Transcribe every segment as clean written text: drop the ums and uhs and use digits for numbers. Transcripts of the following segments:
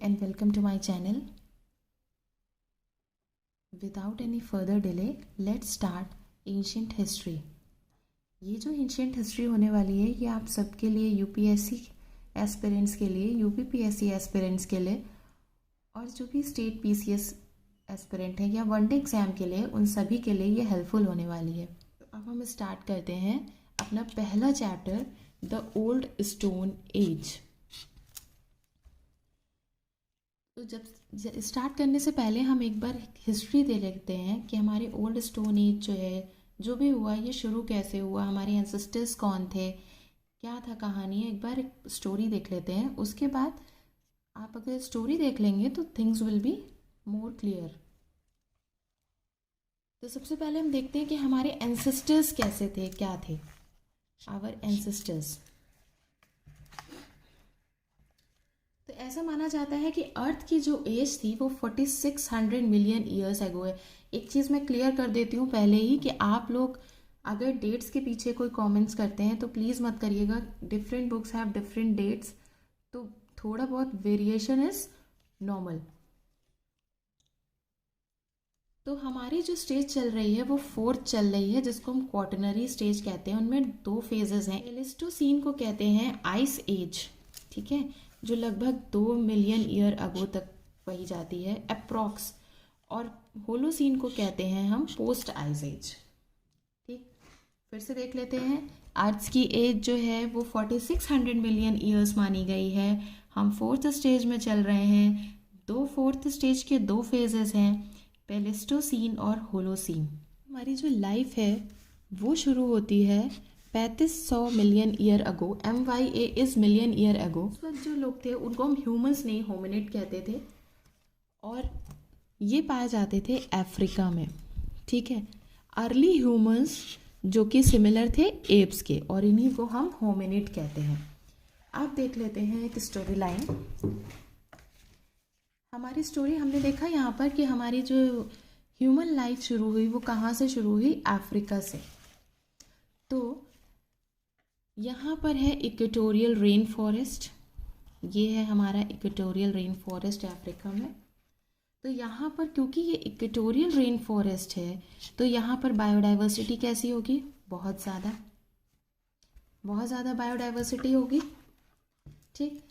and welcome to my channel. Without any further delay, let's start ancient history. ये जो ancient history होने वाली है ये आप सबके लिए यूपीएससी एस्पिरेंट्स के लिए, यूपीपीएससी एस्पिरेंट्स के लिए और जो भी स्टेट पीसीएस एस्पिरेंट है या वनडे एग्ज़ाम के लिए, उन सभी के लिए ये हेल्पफुल होने वाली है। तो अब हम स्टार्ट करते हैं अपना पहला chapter, the old stone age. तो जब स्टार्ट करने से पहले हम एक बार हिस्ट्री दे लेते हैं कि हमारे ओल्ड स्टोन एज जो है, जो भी हुआ ये शुरू कैसे हुआ, हमारे एंसेस्टर्स कौन थे, क्या था कहानी है, एक बार एक स्टोरी देख लेते हैं। उसके बाद आप अगर स्टोरी देख लेंगे तो things will be more clear. तो सबसे पहले हम देखते हैं कि हमारे एंसेस्टर्स कैसे थे, क्या थे आवर एंसेस्टर्स। तो ऐसा माना जाता है कि अर्थ की जो एज थी वो 4600 मिलियन ईयर्स एगो है। एक चीज़ मैं क्लियर कर देती हूँ पहले ही कि आप लोग अगर डेट्स के पीछे कोई कमेंट्स करते हैं तो प्लीज़ मत करिएगा। Different books have different dates, तो थोड़ा बहुत वेरिएशन इज नॉर्मल। तो हमारी जो स्टेज चल रही है वो फोर्थ चल रही है, जिसको हम क्वाटरनरी स्टेज कहते हैं। उनमें दो फेजेस हैं। प्लेइस्टोसीन को कहते हैं आइस एज, ठीक है, जो लगभग 2 मिलियन ईयर अगो तक वही जाती है अप्रॉक्स, और होलोसीन को कहते हैं हम पोस्ट आइस एज। ठीक, फिर से देख लेते हैं। अर्थ की एज जो है वो 4600 मिलियन ईयर्स मानी गई है। हम फोर्थ स्टेज में चल रहे हैं। दो फोर्थ स्टेज के दो फेजेस हैं, प्लेइस्टोसीन और होलोसीन। हमारी जो लाइफ है वो शुरू होती है 3500 million year ago. MYA is million year ago. उस वक्त जो लोग थे उनको हम ह्यूमंस नहीं होमिनिड कहते थे, और ये पाए जाते थे अफ्रीका में, ठीक है। अर्ली ह्यूमंस जो कि सिमिलर थे एप्स के, और इन्हीं को हम होमिनिड कहते हैं। आप देख लेते हैं एक स्टोरी लाइन। हमारी स्टोरी हमने देखा यहाँ पर कि हमारी जो ह्यूमन लाइफ शुरू हुई वो कहाँ से शुरू हुई, अफ्रीका से। तो यहाँ पर है इक्वेटोरियल रेन फॉरेस्ट, ये है हमारा इक्वेटोरियल रेन फॉरेस्ट अफ्रीका में। तो यहाँ पर क्योंकि ये इक्वेटोरियल रेन फॉरेस्ट है तो यहाँ पर बायोडाइवर्सिटी कैसी होगी, बहुत ज़्यादा बायोडाइवर्सिटी होगी, ठीक।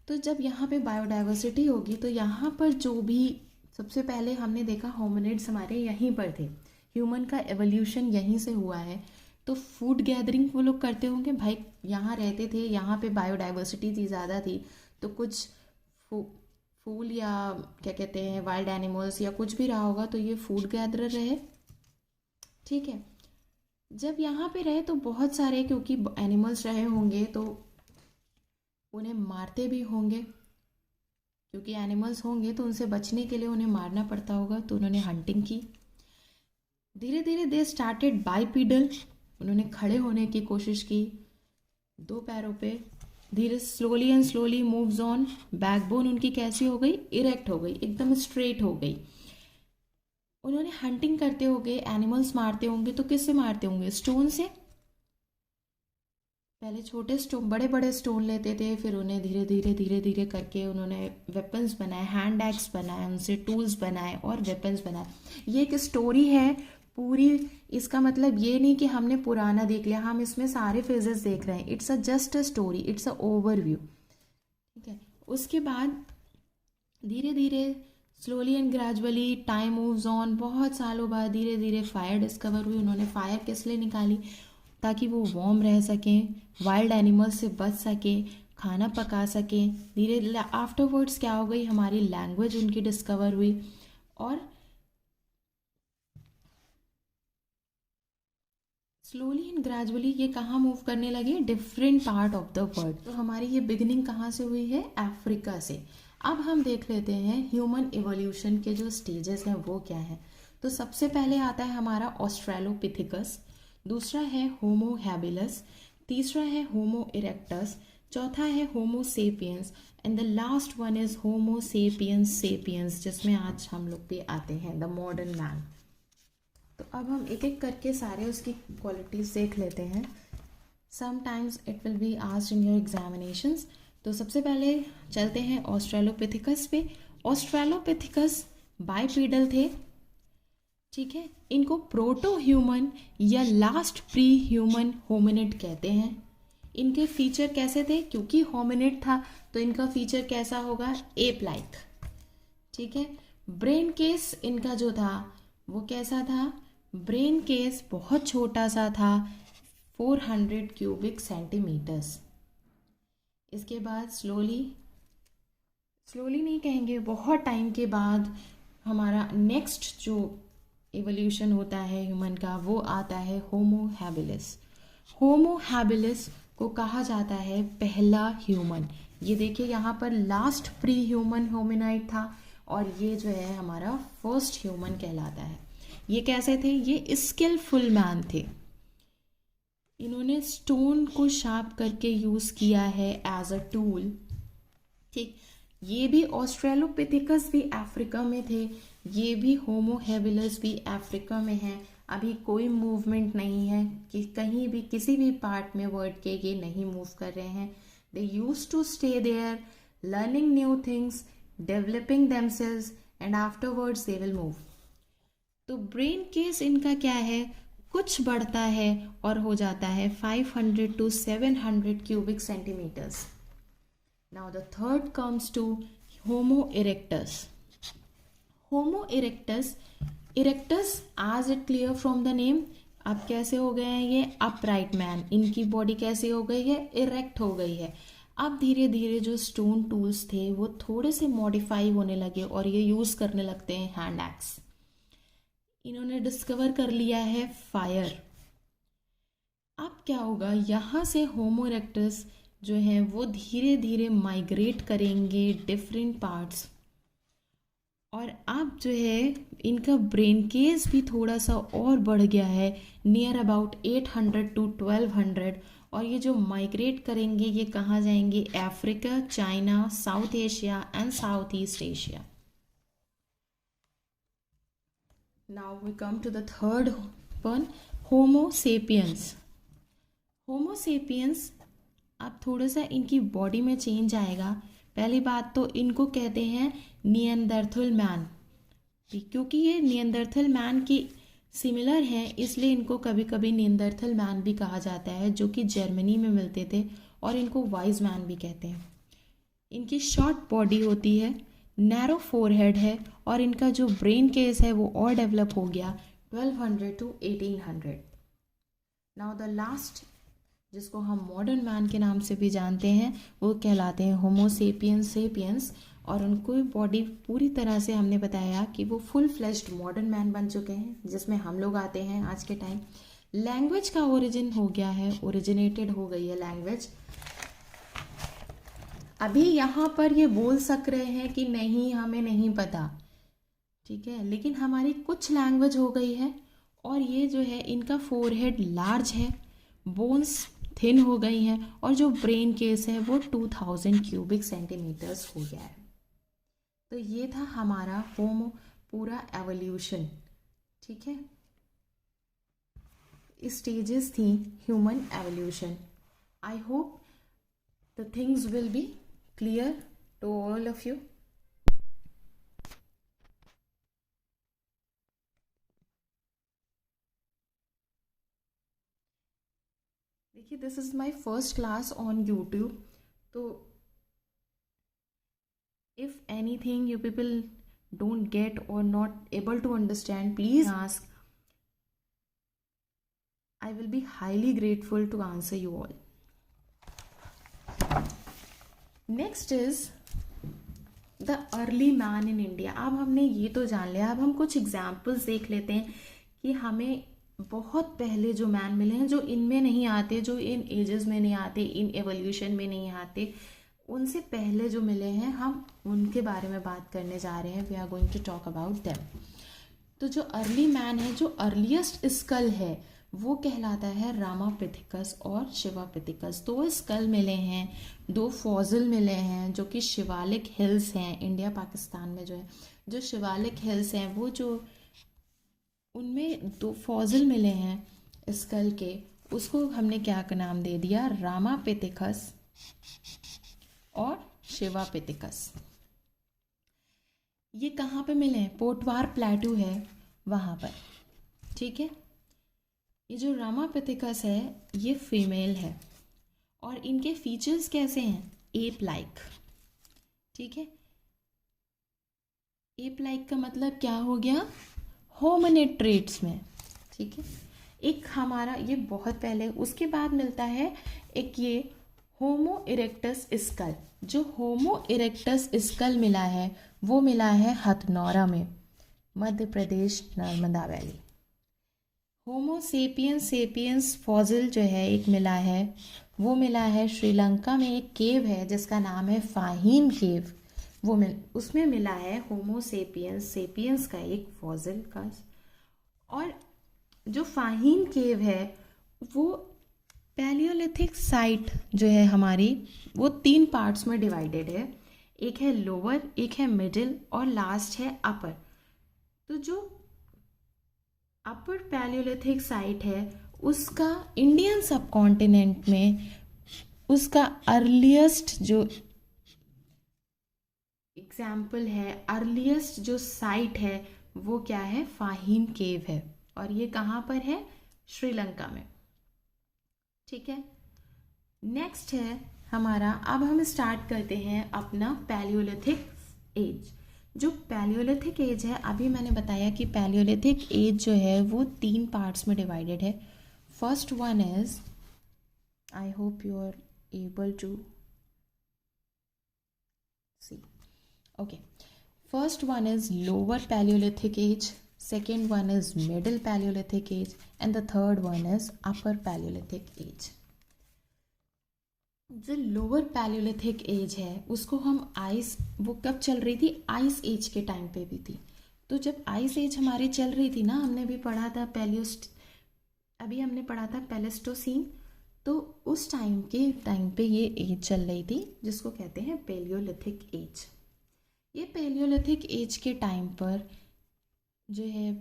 तो जब यहाँ पे बायोडाइवर्सिटी होगी तो यहाँ पर जो भी सबसे पहले हमने देखा होमिनिड्स हमारे यहीं पर थे, ह्यूमन का एवोल्यूशन यहीं से हुआ है। तो फूड गैदरिंग वो लोग करते होंगे, भाई यहाँ रहते थे, यहाँ पे बायोडाइवर्सिटी थी, ज़्यादा थी, तो कुछ फूल या क्या कहते हैं वाइल्ड एनिमल्स या कुछ भी रहा होगा, तो ये फूड गैदरर रहे, ठीक है। जब यहाँ पे रहे तो बहुत सारे क्योंकि एनिमल्स रहे होंगे तो उन्हें मारते भी होंगे, क्योंकि एनिमल्स होंगे तो उनसे बचने के लिए उन्हें मारना पड़ता होगा, तो उन्होंने हंटिंग की। धीरे धीरे दे स्टार्टेड बाइपीडल, उन्होंने खड़े होने की कोशिश की दो पैरों पे। धीरे slowly and slowly moves on. Backbone उनकी कैसी हो गई, इरेक्ट हो गई, एकदम स्ट्रेट हो गई। उन्होंने हंटिंग करते होंगे, एनिमल्स मारते होंगे, तो किससे मारते होंगे, स्टोन से। पहले छोटे स्टोन, बड़े बड़े स्टोन लेते थे, फिर उन्हें धीरे धीरे करके उन्होंने वेपन्स बनाए, हैंड एक्स बनाए, उनसे टूल्स बनाए और वेपन्स बनाए। ये एक स्टोरी है पूरी, इसका मतलब ये नहीं कि हमने पुराना देख लिया, हम इसमें सारे फेजेस देख रहे हैं। It's a just a story, it's a overview, ठीक है। उसके बाद धीरे धीरे slowly and gradually time moves on. बहुत सालों बाद धीरे धीरे फायर डिस्कवर हुई। उन्होंने फायर किस लिए निकाली, ताकि वो वार्म रह सकें, वाइल्ड एनिमल्स से बच सकें, खाना पका सकें। धीरे आफ्टरवर्ड्स क्या हो गई, हमारी लैंग्वेज उनकी डिस्कवर हुई, और स्लोली एंड ग्रेजुअली ये कहाँ मूव करने लगे, different part of the world. तो हमारी ये बिगिनिंग कहाँ से हुई है, अफ्रीका से। अब हम देख लेते हैं ह्यूमन इवोल्यूशन के जो स्टेजेस हैं वो क्या हैं। तो सबसे पहले आता है हमारा ऑस्ट्रेलोपिथिकस, दूसरा है होमो हैबिलस, तीसरा है होमो इरेक्टस, चौथा है homo sapiens, and the last one is homo sapiens sapiens, जिसमें आज हम लोग भी आते हैं, द मॉडर्न मैन। तो अब हम एक एक करके सारे उसकी क्वालिटीज़ देख लेते हैं। Sometimes it will be asked in your examinations. तो सबसे पहले चलते हैं ऑस्ट्रेलोपिथिकस पे। ऑस्ट्रेलोपिथिकस बाइपीडल थे, ठीक है। इनको प्रोटो ह्यूमन या लास्ट प्री ह्यूमन होमिनिड कहते हैं। इनके फीचर कैसे थे, क्योंकि होमिनिड था तो इनका फीचर कैसा होगा, एप लाइक, ठीक है। ब्रेन केस इनका जो था वो कैसा था, ब्रेन केस बहुत छोटा सा था, 400 क्यूबिक सेंटीमीटर्स। इसके बाद स्लोली नहीं कहेंगे, बहुत टाइम के बाद हमारा नेक्स्ट जो एवोल्यूशन होता है ह्यूमन का वो आता है होमो हैबिलिस। होमो हैबिलिस को कहा जाता है पहला ह्यूमन। ये देखिए यहाँ पर लास्ट प्री ह्यूमन होमिनाइड था और ये जो है हमारा फर्स्ट ह्यूमन कहलाता है। ये कैसे थे, ये स्किलफुल मैन थे। इन्होंने स्टोन को शार्प करके यूज किया है एज अ टूल, ठीक। ये भी ऑस्ट्रेलोपिथिकस भी अफ्रीका में थे, ये भी होमो हैबिलिस भी अफ्रीका में है। अभी कोई मूवमेंट नहीं है कि कहीं भी किसी भी पार्ट में वर्ल्ड के ये नहीं मूव कर रहे हैं। They use to stay there, learning new things, developing themselves and afterwards they will move. तो ब्रेन केस इनका क्या है, कुछ बढ़ता है और हो जाता है 500 to 700 cubic centimeters. Now the third comes to Homo erectus. Homo erectus, erectus as it clear from the name, अब कैसे हो गए हैं ये अपराइट मैन, इनकी बॉडी कैसे हो गई है, इरेक्ट हो गई है। अब धीरे धीरे जो स्टोन टूल्स थे वो थोड़े से मॉडिफाई होने लगे और ये यूज़ करने लगते हैं हैंड एक्स। इन्होंने डिस्कवर कर लिया है फायर। अब क्या होगा, यहाँ से होमो इरेक्टस जो है वो धीरे धीरे माइग्रेट करेंगे डिफरेंट पार्ट्स, और अब जो है इनका ब्रेन केस भी थोड़ा सा और बढ़ गया है, नियर अबाउट 800 to 1200। और ये जो माइग्रेट करेंगे ये कहाँ जाएंगे, Africa, China, South Asia and South East Asia. Now we come to the third one, Homo sapiens. Homo sapiens, अब थोड़ा सा इनकी बॉडी में चेंज आएगा। पहली बात तो इनको कहते हैं नियंदरथल मैन, क्योंकि ये नियंदरथल मैन की सिमिलर है इसलिए इनको कभी कभी नियंदरथल मैन भी कहा जाता है, जो कि जर्मनी में मिलते थे, और इनको वाइज मैन भी कहते हैं। इनकी शॉर्ट बॉडी होती है, नैरो फोरहेड है, और इनका जो ब्रेन केस है वो और डेवलप हो गया 1200 to 1800। नाउ द लास्ट, जिसको हम मॉडर्न मैन के नाम से भी जानते हैं, वो कहलाते हैं होमो सेपियंस। और उनको बॉडी पूरी तरह से हमने बताया कि वो फुल फ्लेश्ड मॉडर्न मैन बन चुके हैं, जिसमें हम लोग आते हैं आज के टाइम। लैंग्वेज का ओरिजिन हो गया है, ओरिजिनेटेड हो गई है लैंग्वेज। अभी यहाँ पर ये बोल सक रहे हैं कि नहीं हमें नहीं पता, ठीक है, लेकिन हमारी कुछ लैंग्वेज हो गई है। और ये जो है इनका फोरहेड लार्ज है, बोन्स थिन हो गई हैं, और जो ब्रेन केस है वो 2000 क्यूबिक सेंटीमीटर्स हो गया है। तो ये था हमारा होमो पूरा एवोल्यूशन, ठीक है। स्टेजेस थी human evolution. I hope the things will be clear to all of you. देखिए, this is my first class on YouTube, तो if anything you people don't get or not able to understand, please ask. I will be highly grateful to answer you all. Next is the early man in India. अब हमने ये तो जान लिया, अब हम कुछ एग्जाम्पल्स देख लेते हैं कि हमें बहुत पहले जो मैन मिले हैं, जो इनमें नहीं आते, जो इन एजेस में नहीं आते, इन एवोल्यूशन में नहीं आते, उनसे पहले जो मिले हैं हम उनके बारे में बात करने जा रहे हैं। We are going to talk about them. तो जो अर्ली मैन है, जो अर्लीस्ट स्कल है, वो कहलाता है रामापिथिकस और शिवापिथिकस। 2 स्कल मिले हैं, 2 फॉसिल मिले हैं, जो कि शिवालिक हिल्स हैं इंडिया पाकिस्तान में। जो है जो शिवालिक हिल्स हैं वो जो उनमें 2 फॉसिल मिले हैं स्कल के, उसको हमने क्या का नाम दे दिया, रामापिथिकस और शिवापिथिकस। ये कहाँ पे मिले हैं? पोटवार प्लेटू है वहाँ पर, ठीक है। ये जो रामापिथिकस है ये फीमेल है और इनके फीचर्स कैसे हैं? एप लाइक, ठीक है। एप लाइक का मतलब क्या हो गया? होमिनिड ट्रेट्स में, ठीक है। एक हमारा ये बहुत पहले, उसके बाद मिलता है एक ये होमो इरेक्टस स्कल। जो होमो इरेक्टस स्कल मिला है वो मिला है हथनौरा में, मध्य प्रदेश, नर्मदा वैली। होमो सेपियंस सेपियंस फॉसिल जो है एक मिला है, वो मिला है श्रीलंका में। एक केव है जिसका नाम है फाहिन केव, वो उसमें मिला है होमो सेपियंस सेपियंस का एक फॉसिल का। और जो फाहिन केव है वो पैलियोलिथिक साइट जो है हमारी, वो 3 पार्ट्स में डिवाइडेड है। एक है लोअर, एक है मिडिल और लास्ट है अपर। तो जो अपर पैलियोलिथिक साइट है उसका इंडियन सब कॉन्टिनेंट में उसका अर्लीस्ट जो एग्जाम्पल है, अर्लीस्ट जो साइट है वो क्या है? फाहिन केव है। और ये कहाँ पर है? श्रीलंका में, ठीक है। नेक्स्ट है हमारा, अब हम स्टार्ट करते हैं अपना पैलियोलिथिक एज। जो पैलियोलिथिक एज है, अभी मैंने बताया कि पैलियोलिथिक एज जो है वो 3 पार्ट्स में डिवाइडेड है। First one is, I hope you are able to see, okay. First one is lower paleolithic age, second one is middle paleolithic age and the third one is upper paleolithic age. जो lower paleolithic as है उसको हम ice, वो कब चल रही थी? Ice as के टाइम पे भी थी। तो जब आइस एज हमारी चल रही थी ना, हमने भी पढ़ा था अभी हमने पढ़ा था पैलेस्टोसीन, तो उस टाइम पे ये एज चल रही थी जिसको कहते हैं पैलियोलिथिक एज। ये पैलियोलिथिक एज के टाइम पर जो है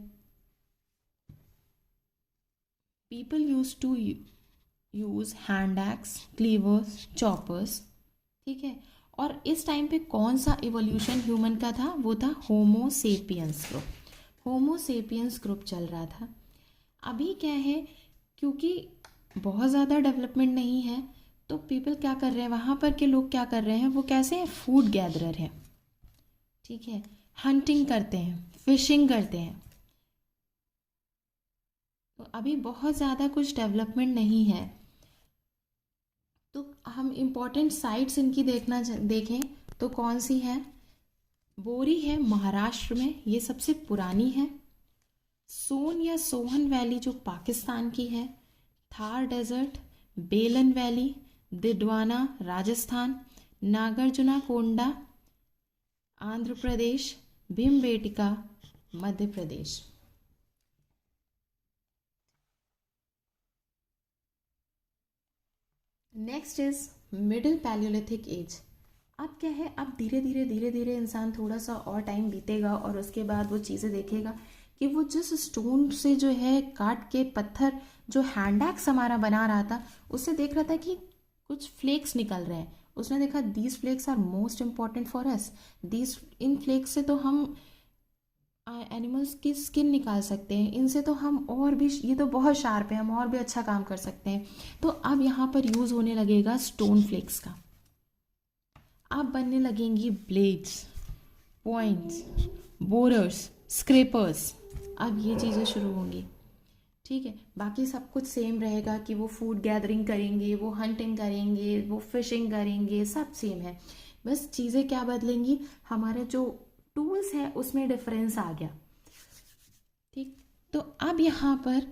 people use to use hand axe, cleavers, choppers, ठीक है। और इस टाइम पे कौन सा इवोल्यूशन ह्यूमन का था? वो था होमो सेपियंस ग्रुप। होमो सेपियंस ग्रुप चल रहा था। अभी क्या है, क्योंकि बहुत ज़्यादा डेवलपमेंट नहीं है तो पीपल क्या कर रहे हैं, वहाँ पर के लोग क्या कर रहे हैं, वो कैसे हैं? फूड गैदरर हैं, ठीक है। हंटिंग करते हैं, फिशिंग करते हैं। तो अभी बहुत ज़्यादा कुछ डेवलपमेंट नहीं है। तो हम इम्पोर्टेंट साइट्स इनकी देखें तो कौन सी है? बोरी है महाराष्ट्र में, ये सबसे पुरानी है। सोन या सोहन वैली जो पाकिस्तान की है। Thar desert, Belan valley, Didwana Rajasthan, Nagarjunakonda Andhra Pradesh, Bhimbetka Madhya Pradesh. Next is middle palaeolithic age. अब क्या है, अब धीरे धीरे इंसान थोड़ा सा और टाइम बीतेगा और उसके बाद वो चीज़ें देखेगा कि वो जिस स्टोन से जो है काट के पत्थर जो हैंड एक्स हमारा बना रहा था, उससे देख रहा था कि कुछ फ्लेक्स निकल रहे हैं। उसने देखा these flakes are most important for us, इन फ्लेक्स से तो हम एनिमल्स की स्किन निकाल सकते हैं, इनसे तो हम और भी, ये तो बहुत शार्प है, हम और भी अच्छा काम कर सकते हैं। तो अब यहाँ पर यूज़ होने लगेगा स्टोन फ्लेक्स का। अब बनने लगेंगी ब्लेड्स, पॉइंट्स, बोरर्स, स्क्रेपर्स। अब ये चीज़ें शुरू होंगी, ठीक है। बाकी सब कुछ सेम रहेगा कि वो फूड गैदरिंग करेंगे, वो हंटिंग करेंगे, वो फिशिंग करेंगे, सब सेम है। बस चीज़ें क्या बदलेंगी, हमारे जो टूल्स है उसमें डिफरेंस आ गया, ठीक। तो अब यहाँ पर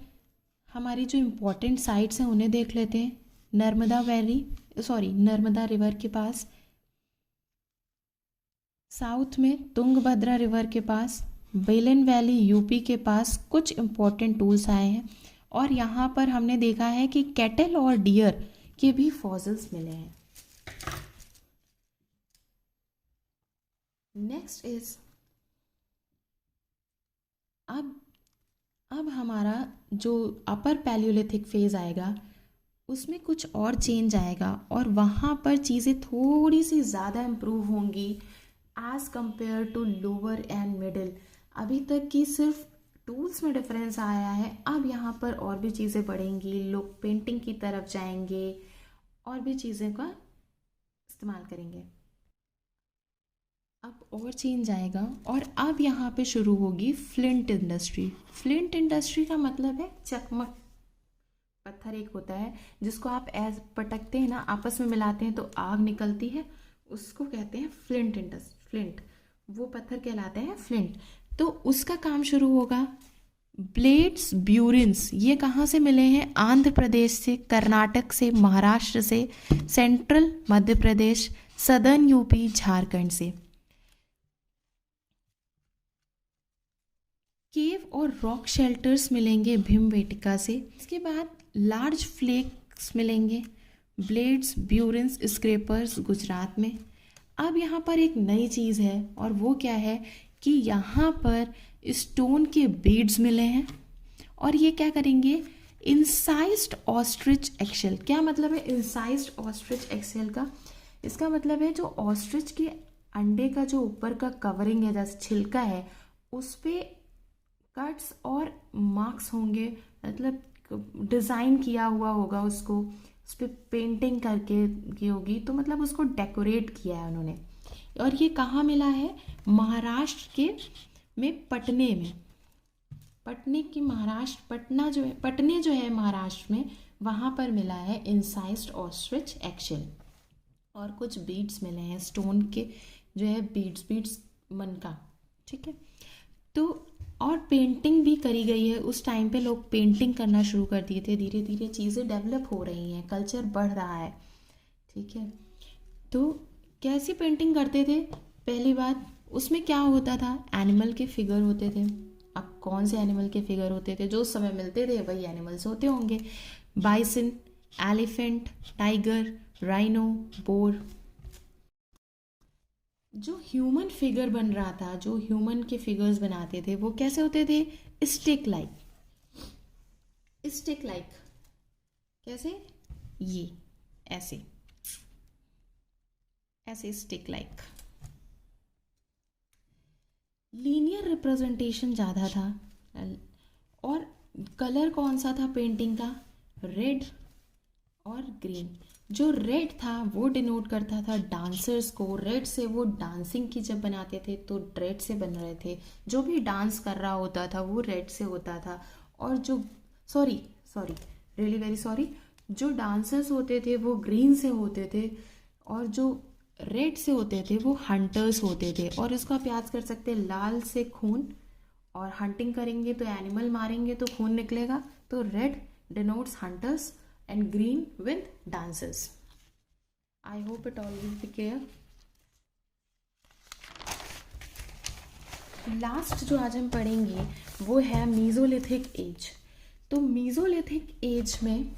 हमारी जो इम्पोर्टेंट साइट्स हैं उन्हें देख लेते हैं। नर्मदा रिवर के पास, साउथ में तुंगभद्रा रिवर के पास, बेलन वैली यूपी के पास कुछ इम्पोर्टेंट टूल्स आए हैं। और यहाँ पर हमने देखा है कि कैटल और डियर के भी फॉसिल्स मिले हैं। नेक्स्ट इज, अब हमारा जो अपर पैलियोलिथिक फेज आएगा उसमें कुछ और चेंज आएगा और वहाँ पर चीज़ें थोड़ी सी ज़्यादा इम्प्रूव होंगी as compared to lower and middle. अभी तक की सिर्फ टूल्स में डिफरेंस आया है, अब यहाँ पर और भी चीज़ें बढ़ेंगी, लोग पेंटिंग की तरफ जाएंगे और भी चीज़ें का इस्तेमाल करेंगे। अब और चेंज आएगा और अब यहाँ पे शुरू होगी फ्लिंट इंडस्ट्री। फ्लिंट इंडस्ट्री का मतलब है चकमक। पत्थर एक होता है जिसको आप ऐसे पटकते हैं ना, आपस में मिलाते हैं तो आग निकलती है, उसको कहते हैं फ्लिंट इंडस्ट्री। फ्लिंट वो पत्थर कहलाते हैं फ्लिंट। तो उसका काम शुरू होगा। ब्लेड्स ब्यूरिन्स ये कहाँ से मिले हैं? आंध्र प्रदेश से, कर्नाटक से, महाराष्ट्र से, central Madhya Pradesh, southern UP, Jharkhand से। केव और रॉक शेल्टर्स मिलेंगे भीमबेटका से। इसके बाद लार्ज फ्लेक्स मिलेंगे, ब्लेड्स ब्यूरिन्स स्क्रैपर्स गुजरात में। अब यहाँ पर एक नई चीज़ है और वो क्या है कि यहाँ पर स्टोन के बीड्स मिले हैं और ये क्या करेंगे? Incised ostrich Excel. क्या मतलब है इंसाइज्ड ऑस्ट्रिच एक्सेल का? इसका मतलब है जो ऑस्ट्रिच के अंडे का जो ऊपर का कवरिंग है, जैसे छिलका है, उस पे कट्स और मार्क्स होंगे, मतलब डिज़ाइन किया हुआ होगा, उसको उस पर पेंटिंग करके की होगी, तो मतलब उसको डेकोरेट किया है उन्होंने। और ये कहाँ मिला है? महाराष्ट्र के में पटने में। पटने की महाराष्ट्र, पटना जो है, पटने जो है महाराष्ट्र में, वहाँ पर मिला है इंसाइज्ड ऑस्ट्रिच एक्सेल। और कुछ बीड्स मिले हैं स्टोन के, जो है बीड्स बीड्स मन का, ठीक है। तो और पेंटिंग भी करी गई है। उस टाइम पे लोग पेंटिंग करना शुरू कर दिए थे। धीरे धीरे चीज़ें डेवलप हो रही हैं, कल्चर बढ़ रहा है, ठीक है। तो कैसी पेंटिंग करते थे? पहली बात, उसमें क्या होता था? एनिमल के फिगर होते थे। अब कौन से एनिमल के फिगर होते थे? जो उस समय मिलते थे वही एनिमल्स होते होंगे। Bison, elephant, tiger, rhino, bore. जो ह्यूमन फिगर बन रहा था, जो ह्यूमन के फिगर्स बनाते थे, वो कैसे होते थे? Stick like. स्टिक लाइक कैसे? ये ऐसे ऐसे स्टिक लाइक। लीनियर रिप्रेजेंटेशन ज़्यादा था। और कलर कौन सा था पेंटिंग का? रेड और ग्रीन। जो रेड था वो डिनोट करता था डांसर्स को। रेड से वो डांसिंग की जब बनाते थे तो रेड से बन रहे थे। जो भी डांस कर रहा होता था वो रेड से होता था। और जो sorry sorry really very sorry, जो डांसर्स होते थे वो ग्रीन से होते थे और जो रेड से होते थे वो हंटर्स होते थे। और इसको आप याद कर सकते हैं, लाल से खून, और हंटिंग करेंगे तो एनिमल मारेंगे तो खून निकलेगा, तो red denotes hunters and green with dancers. I hope it all will be clear. Last जो आज हम पढ़ेंगे वो है मीजोलिथिक एज। तो मीजोलिथिक एज में,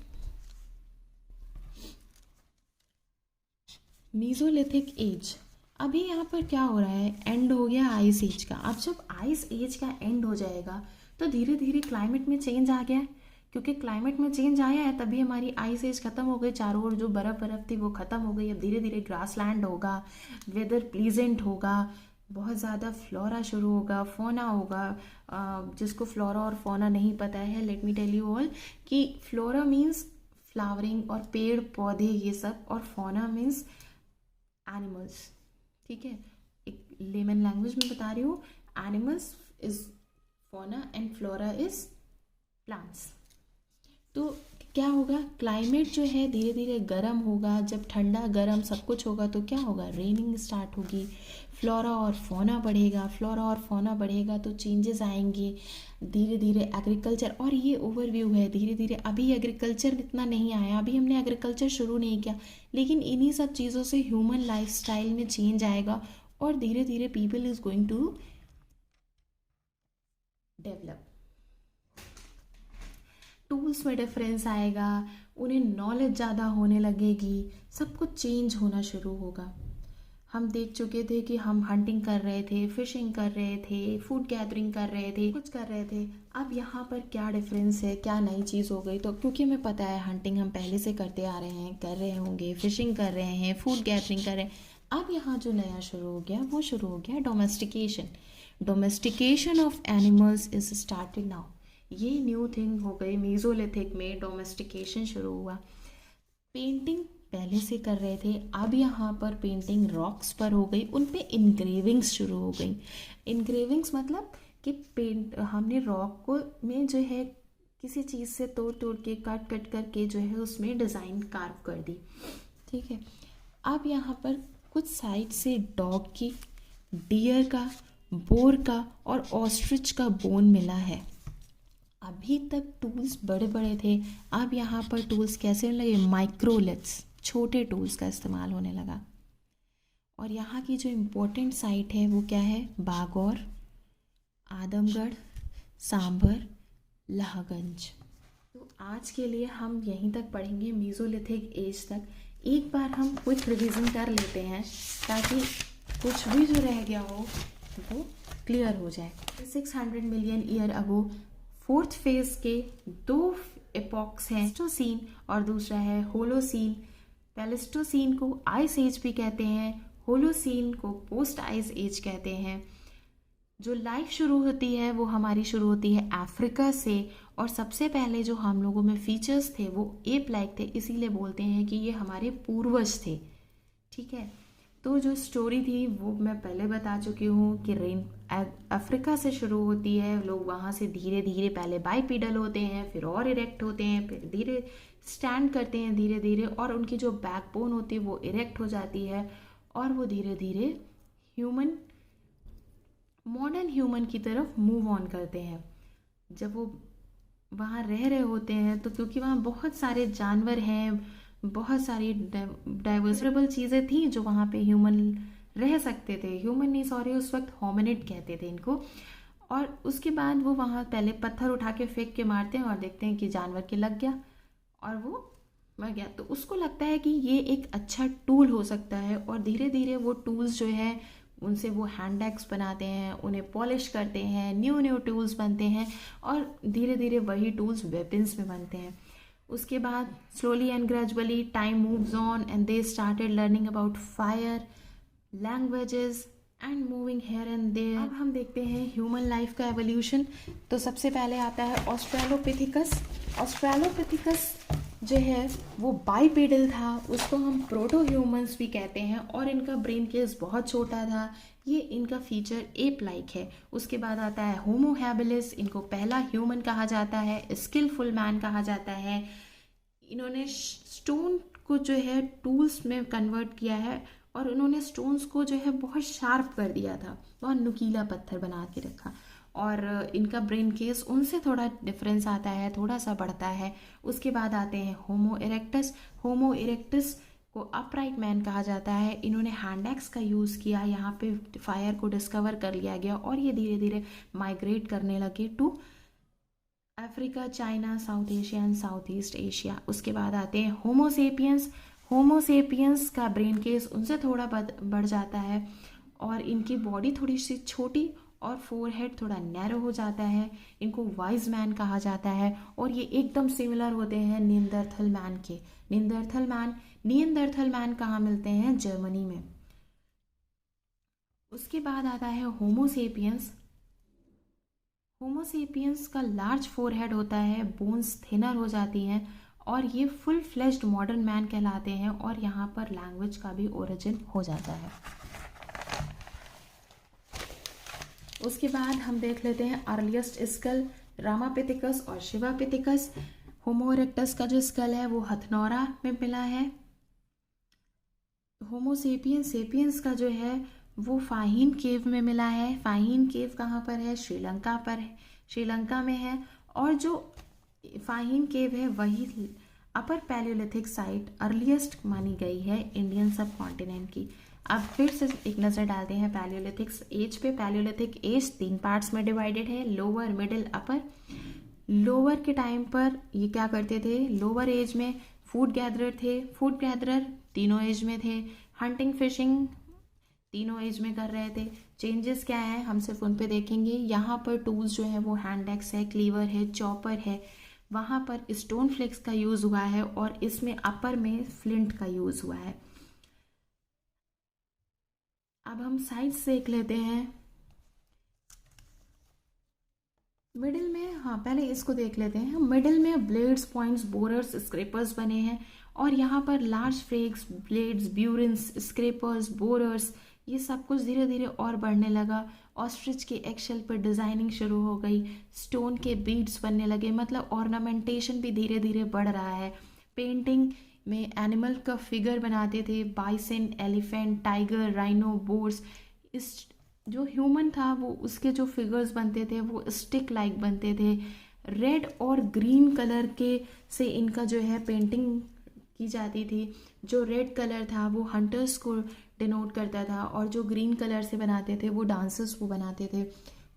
मीजोलिथिक एज अभी यहाँ पर क्या हो रहा है? एंड हो गया आइस एज का। अब जब आइस एज का एंड हो जाएगा तो धीरे धीरे क्लाइमेट में चेंज आ गया है। क्योंकि क्लाइमेट में चेंज आया है तभी हमारी आइस एज खत्म हो गई। चारों ओर जो बर्फ़ थी वो ख़त्म हो गई। अब धीरे धीरे ग्रास लैंड होगा, वेदर प्लीजेंट होगा, बहुत ज़्यादा फ्लोरा शुरू होगा, फोना होगा। जिसको फ्लोरा और फोना नहीं पता है, let me tell you all कि फ्लोरा मीन्स फ्लावरिंग और पेड़ पौधे ये सब, और फोना मीन्स एनिमल्स, ठीक है। एक लेमन लैंग्वेज में बता रही हूँ, एनिमल्स इज फोना एंड फ्लोरा इज प्लांट्स। तो क्या होगा? क्लाइमेट जो है धीरे धीरे गर्म होगा। जब ठंडा गर्म सब कुछ होगा तो क्या होगा? रेनिंग स्टार्ट होगी, फ्लोरा और फोना बढ़ेगा। फ्लोरा और फोना बढ़ेगा तो चेंजेस आएंगे धीरे धीरे। एग्रीकल्चर, और ये ओवरव्यू है, धीरे धीरे अभी एग्रीकल्चर इतना नहीं आया, अभी हमने एग्रीकल्चर शुरू नहीं किया, लेकिन इन्हीं सब चीज़ों से ह्यूमन लाइफस्टाइल में चेंज आएगा और धीरे धीरे people is going to develop. Tools में डिफरेंस आएगा, उन्हें नॉलेज ज़्यादा होने लगेगी, सब कुछ चेंज होना शुरू होगा। हम देख चुके थे कि हम हंटिंग कर रहे थे, फिशिंग कर रहे थे, फूड गैदरिंग कर रहे थे, कुछ कर रहे थे। अब यहाँ पर क्या डिफरेंस है, क्या नई चीज़ हो गई? तो क्योंकि हमें पता है हंटिंग हम पहले से करते आ रहे हैं, कर रहे होंगे, फिशिंग कर रहे हैं, फूड गैदरिंग कर रहे हैं। अब यहाँ जो नया शुरू हो गया वो शुरू हो गया domestication. Domestication of animals is started now. ये न्यू थिंग हो गई, मीजोलिथिक में डोमेस्टिकेशन शुरू हुआ। पेंटिंग पहले से कर रहे थे, अब यहाँ पर पेंटिंग रॉक्स पर हो गई, उन पे इनग्रेविंग्स शुरू हो गई। इनग्रेविंग्स मतलब कि पेंट हमने रॉक को में जो है किसी चीज़ से तोड़ तोड़ के काट कट करके जो है उसमें डिज़ाइन कार्व कर दी। ठीक है, अब यहाँ पर कुछ साइड से डॉग की, डियर का, बोर का और ऑस्ट्रिच का बोन मिला है। अभी तक टूल्स बड़े बड़े थे, अब यहाँ पर टूल्स कैसे होने लगे? माइक्रोलिथ्स, छोटे टूल्स का इस्तेमाल होने लगा। और यहाँ की जो इम्पोर्टेंट साइट है वो क्या है? बागौर, आदमगढ़, सांभर, लाहगंज। तो आज के लिए हम यहीं तक पढ़ेंगे, मीजोलिथिक एज तक। एक बार हम क्विक रिवीजन कर लेते हैं ताकि कुछ भी जो रह गया हो वो क्लियर हो जाए। 600 million year ago fourth phase के दो एपॉक्स हैं, प्लेस्टोसीन और दूसरा है होलोसीन। प्लेस्टोसीन को आइस एज भी कहते हैं, होलोसीन को पोस्ट आइस एज कहते हैं। जो लाइफ शुरू होती है वो हमारी शुरू होती है अफ्रीका से, और सबसे पहले जो हम लोगों में फीचर्स थे वो एप लाइक थे, इसीलिए बोलते हैं कि ये हमारे पूर्वज थे। ठीक है, तो जो स्टोरी थी वो मैं पहले बता चुकी हूँ कि अफ्रीका से शुरू होती है। लोग वहाँ से धीरे धीरे पहले बाइपीडल होते हैं, फिर और इरेक्ट होते हैं, फिर धीरे स्टैंड करते हैं धीरे धीरे, और उनकी जो बैकबोन होती है वो इरेक्ट हो जाती है, और वो धीरे धीरे ह्यूमन, मॉडर्न ह्यूमन की तरफ मूव ऑन करते हैं। जब वो वहाँ रह रहे होते हैं तो क्योंकि वहाँ बहुत सारे जानवर हैं, बहुत सारी डाइवर्सेबल चीज़ें थी जो वहाँ पे ह्यूमन रह सकते थे। ह्यूमन नहीं, सॉरी, उस वक्त होमिनिड कहते थे इनको। और उसके बाद वो वहाँ पहले पत्थर उठा के फेंक के मारते हैं और देखते हैं कि जानवर के लग गया और वो मर गया। तो उसको लगता है कि ये एक अच्छा टूल हो सकता है, और धीरे धीरे वो टूल्स जो है उनसे वो हैंड एक्स बनाते हैं, उन्हें पॉलिश करते हैं, न्यू न्यू टूल्स बनते हैं, और धीरे धीरे वही टूल्स वेपन्स में बनते हैं। उसके बाद slowly and gradually time moves on and they started learning about fire, languages and moving here and there. अब हम देखते हैं ह्यूमन लाइफ का एवोल्यूशन। तो सबसे पहले आता है ऑस्ट्रेलोपिथिकस। ऑस्ट्रेलोपिथिकस जो है वो बाइपेडल था, उसको हम प्रोटो ह्यूमंस भी कहते हैं, और इनका ब्रेन केस बहुत छोटा था। ये इनका फीचर एप लाइक है। उसके बाद आता है होमो हैबिलिस, इनको पहला ह्यूमन कहा जाता है, स्किलफुल मैन कहा जाता है। इन्होंने स्टोन को जो है टूल्स में कन्वर्ट किया है, और उन्होंने स्टोन्स को जो है बहुत शार्प कर दिया था, बहुत नुकीला पत्थर बना के रखा। और इनका ब्रेन केस उनसे थोड़ा डिफरेंस आता है, थोड़ा सा बढ़ता है। उसके बाद आते हैं होमो इरेक्टस। होमो इरेक्टस को अपराइट मैन कहा जाता है। इन्होंने हैंड एक्स का यूज़ किया, यहाँ पे फायर को डिस्कवर कर लिया गया, और ये धीरे धीरे माइग्रेट करने लगे to Africa, China, South Asia and South East Asia. उसके बाद आते हैं होमोसेपियंस। होमोसेपियंस का ब्रेन केस उनसे थोड़ा बढ़ जाता है, और इनकी बॉडी थोड़ी सी छोटी और फोरहेड थोड़ा नैरो हो जाता है। इनको वाइज मैन कहा जाता है, और ये एकदम सिमिलर होते हैं नियंदरथल मैन के। नियंदरथल मैन कहाँ मिलते हैं? जर्मनी में। उसके बाद आता है होमोसेपियंस। होमोसेपियंस का लार्ज फोरहेड होता है, बोन्स थिनर हो जाती हैं, और ये फुल फ्लेश्ड मॉडर्न मैन कहलाते हैं, और यहाँ पर लैंग्वेज का भी ओरिजिन हो जाता है। उसके बाद हम देख लेते हैं अर्लीस्ट स्कल, रामापिथिकस और शिवापिथिकस। होमो इरेक्टस का जो स्कल है वो हथनौरा में मिला है। होमोसेपियंस का जो है वो फाहिन केव में मिला है। फाहिन केव कहाँ पर है? श्रीलंका पर है, श्रीलंका में है। और जो फाहिन केव है वही अपर पैलियोलिथिक साइट अर्लीस्ट मानी गई है इंडियन सब कॉन्टिनेंट की। अब फिर से एक नज़र डालते हैं पैलियोलिथिक एज पे। पैलियोलिथिक एज 3 पार्ट्स में डिवाइडेड है, लोअर, मिडिल, अपर। लोअर के टाइम पर ये क्या करते थे? लोअर एज में फूड गैदरर थे। फूड गैदरर तीनों एज में थे। हंटिंग, फिशिंग तीनों एज में कर रहे थे। चेंजेस क्या है हम सिर्फ उन पे देखेंगे। यहाँ पर टूल्स जो है वो हैंड एक्स है, क्लीवर है, चॉपर है। वहाँ पर स्टोन फ्लेक्स का यूज़ हुआ है और इसमें अपर में फ्लिंट का यूज़ हुआ है। अब हम साइड्स देख लेते हैं। मिडिल में, हाँ पहले इसको देख लेते हैं। मिडिल में ब्लेड्स, पॉइंट्स, बोरर्स, स्क्रेपर्स बने हैं और यहाँ पर लार्ज फ्रेक्स, ब्लेड्स, ब्यूरिन्स, स्क्रेपर्स, बोरर्स, ये सब कुछ धीरे धीरे और बढ़ने लगा। ऑस्ट्रिच के एक्शेल पर डिज़ाइनिंग शुरू हो गई, स्टोन के बीड्स बनने लगे, मतलब ऑर्नामेंटेशन भी धीरे धीरे बढ़ रहा है। पेंटिंग में एनिमल का फिगर बनाते थे, bison, elephant, tiger, rhino, boars. इस जो ह्यूमन था वो उसके जो फिगर्स बनते थे वो स्टिक लाइक बनते थे। रेड और ग्रीन कलर के से इनका जो है पेंटिंग की जाती थी। जो रेड कलर था वो हंटर्स को डिनोट करता था और जो ग्रीन कलर से बनाते थे वो डांसर्स को बनाते थे।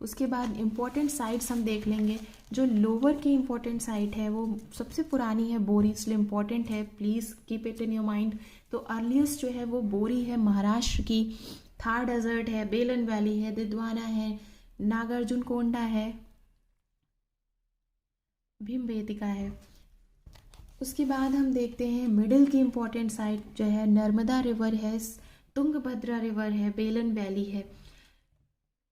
उसके बाद इम्पॉर्टेंट साइट्स हम देख लेंगे। जो लोअर की इम्पॉर्टेंट साइट है वो सबसे पुरानी है, बोरी, इसलिए इम्पॉर्टेंट है, please keep it in your mind. तो अर्लीस्ट जो है वो बोरी है, महाराष्ट्र की। थार डेजर्ट है, बेलन वैली है, दिद्वाना है, नागार्जुन कोंडा है, भीमबेटका है। उसके बाद हम देखते हैं मिडिल की इम्पॉर्टेंट साइट जो है नर्मदा रिवर है, तुंगभद्रा रिवर है, बेलन वैली है।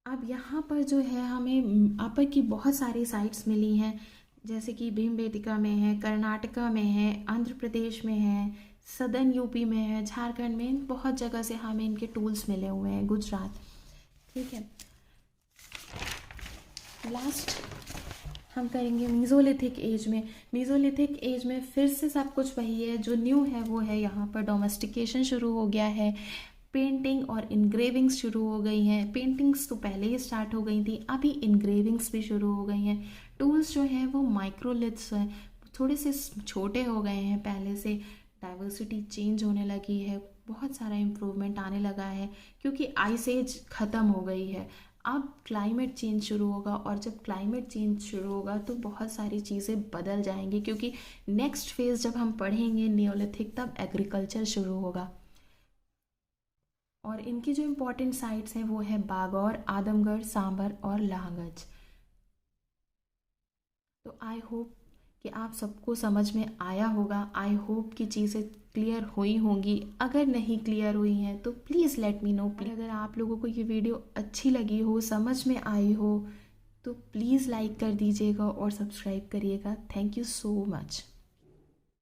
अब यहाँ पर जो है हमें अपर की बहुत सारी साइट्स मिली हैं, जैसे कि भीमबेटका में है, कर्नाटका में है, आंध्र प्रदेश में है, सदर्न यूपी में है, झारखंड में, बहुत जगह से हमें इनके टूल्स मिले हुए हैं, गुजरात। ठीक है, लास्ट हम करेंगे मीज़ोलिथिक एज में। मीज़ोलिथिक एज में फिर से सब कुछ वही है, जो न्यू है वो है यहाँ पर डोमेस्टिकेशन शुरू हो गया है, पेंटिंग और इनग्रेविंग्स शुरू हो गई हैं। पेंटिंग्स तो पहले ही स्टार्ट हो गई थी, अभी इनग्रेविंग्स भी शुरू हो गई हैं। टूल्स जो हैं वो माइक्रोलिथ्स हैं, थोड़े से छोटे हो गए हैं पहले से। डाइवर्सिटी चेंज होने लगी है, बहुत सारा इम्प्रूवमेंट आने लगा है क्योंकि आइस एज ख़त्म हो गई है। अब क्लाइमेट चेंज शुरू होगा और जब क्लाइमेट चेंज शुरू होगा तो बहुत सारी चीज़ें बदल जाएंगी, क्योंकि नेक्स्ट फेज़ जब हम पढ़ेंगे नियोलिथिक तब एग्रीकल्चर शुरू होगा। और इनकी जो इम्पोर्टेंट साइट्स हैं वो है बागौर, आदमगढ़, सांभर और लाहगंज। तो आई होप कि आप सबको समझ में आया होगा। आई होप कि चीज़ें क्लियर हुई होंगी। अगर नहीं क्लियर हुई हैं तो प्लीज़ लेट मी नो। अगर आप लोगों को ये वीडियो अच्छी लगी हो, समझ में आई हो, तो प्लीज़ लाइक कर दीजिएगा और सब्सक्राइब करिएगा। Thank you so much.